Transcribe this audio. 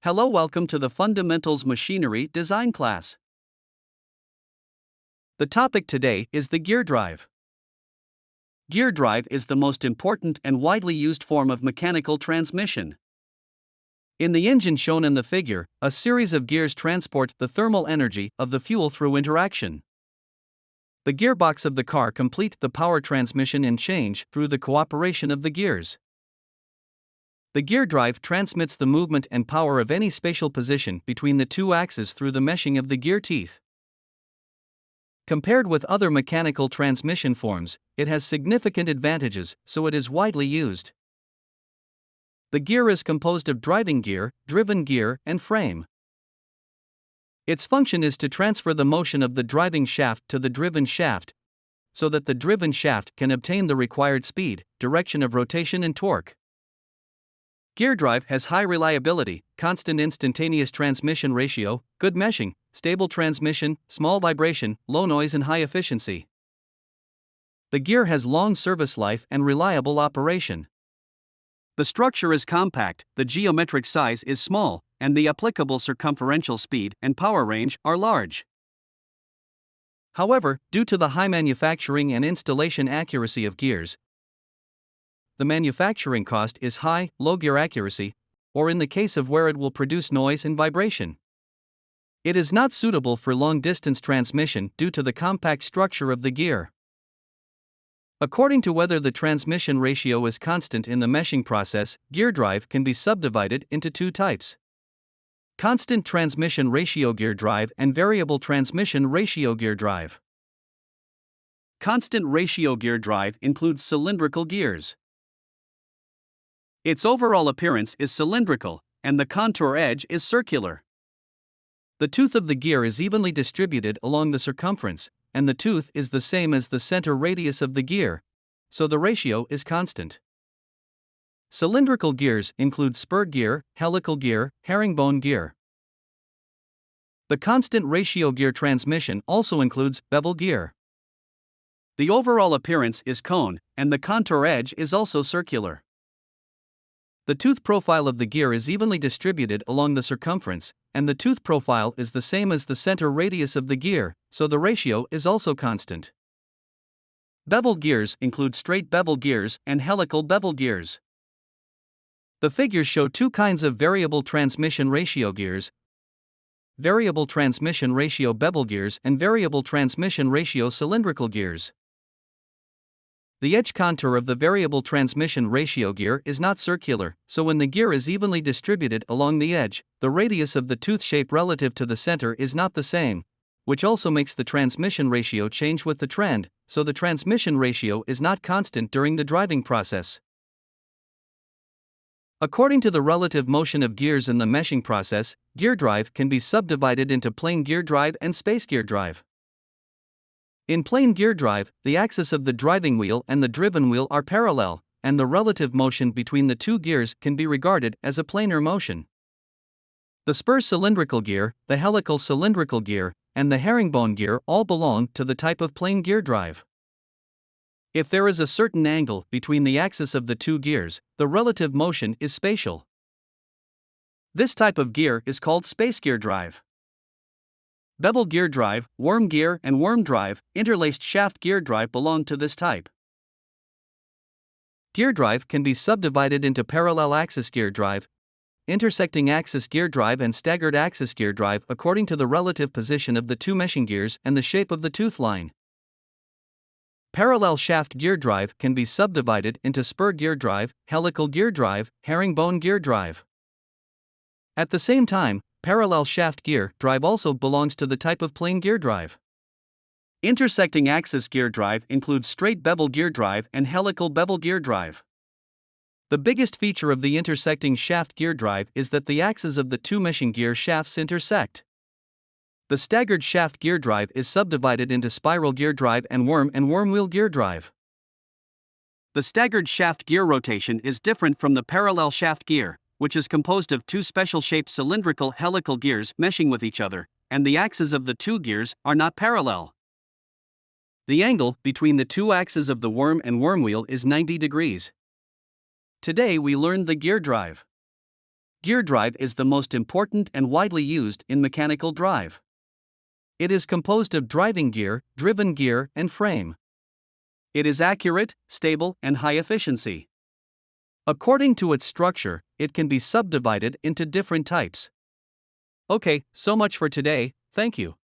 Hello, welcome to the Fundamentals Machinery Design class. The topic today is the gear drive. Gear drive is the most important and widely used form of mechanical transmission. In the engine shown in the figure, a series of gears transport the thermal energy of the fuel through interaction. The gearbox of the car complete the power transmission and change through the cooperation of the gears. The gear drive transmits the movement and power of any spatial position between the two axes through the meshing of the gear teeth. Compared with other mechanical transmission forms, it has significant advantages, so it is widely used. The gear is composed of driving gear, driven gear, and frame. Its function is to transfer the motion of the driving shaft to the driven shaft, so that the driven shaft can obtain the required speed, direction of rotation, and torque. Gear drive has high reliability, constant instantaneous transmission ratio, good meshing, stable transmission, small vibration, low noise, and high efficiency. The gear has long service life and reliable operation. The structure is compact, the geometric size is small, and the applicable circumferential speed and power range are large. However, due to the high manufacturing and installation accuracy of gears, the manufacturing cost is high, low gear accuracy, or in the case of where it will produce noise and vibration. It is not suitable for long-distance transmission due to the compact structure of the gear. According to whether the transmission ratio is constant in the meshing process, gear drive can be subdivided into two types: constant transmission ratio gear drive and variable transmission ratio gear drive. Constant ratio gear drive includes cylindrical gears. Its overall appearance is cylindrical, and the contour edge is circular. The tooth of the gear is evenly distributed along the circumference, and the tooth is the same as the center radius of the gear, so the ratio is constant. Cylindrical gears include spur gear, helical gear, herringbone gear. The constant ratio gear transmission also includes bevel gear. The overall appearance is cone, and the contour edge is also circular. The tooth profile of the gear is evenly distributed along the circumference, and the tooth profile is the same as the center radius of the gear, so the ratio is also constant. Bevel gears include straight bevel gears and helical bevel gears. The figures show two kinds of variable transmission ratio gears: variable transmission ratio bevel gears and variable transmission ratio cylindrical gears. The edge contour of the variable transmission ratio gear is not circular, so when the gear is evenly distributed along the edge, the radius of the tooth shape relative to the center is not the same, which also makes the transmission ratio change with the trend, so the transmission ratio is not constant during the driving process. According to the relative motion of gears in the meshing process, gear drive can be subdivided into plane gear drive and space gear drive. In plane gear drive, the axis of the driving wheel and the driven wheel are parallel, and the relative motion between the two gears can be regarded as a planar motion. The spur cylindrical gear, the helical cylindrical gear, and the herringbone gear all belong to the type of plane gear drive. If there is a certain angle between the axis of the two gears, the relative motion is spatial. This type of gear is called space gear drive. Bevel gear drive, worm gear, and worm drive, interlaced shaft gear drive belong to this type. Gear drive can be subdivided into parallel axis gear drive, intersecting axis gear drive, and staggered axis gear drive according to the relative position of the two meshing gears and the shape of the tooth line. Parallel shaft gear drive can be subdivided into spur gear drive, helical gear drive, herringbone gear drive. At the same time, parallel shaft gear drive also belongs to the type of plane gear drive. Intersecting axis gear drive includes straight bevel gear drive and helical bevel gear drive. The biggest feature of the intersecting shaft gear drive is that the axes of the two meshing gear shafts intersect. The staggered shaft gear drive is subdivided into spiral gear drive and worm wheel gear drive. The staggered shaft gear rotation is different from the parallel shaft gear, which is composed of two special-shaped cylindrical helical gears meshing with each other, and the axes of the two gears are not parallel. The angle between the two axes of the worm and worm wheel is 90 degrees. Today we learned the gear drive. Gear drive is the most important and widely used in mechanical drive. It is composed of driving gear, driven gear, and frame. It is accurate, stable, and high efficiency. According to its structure, it can be subdivided into different types. Okay, so much for today, thank you.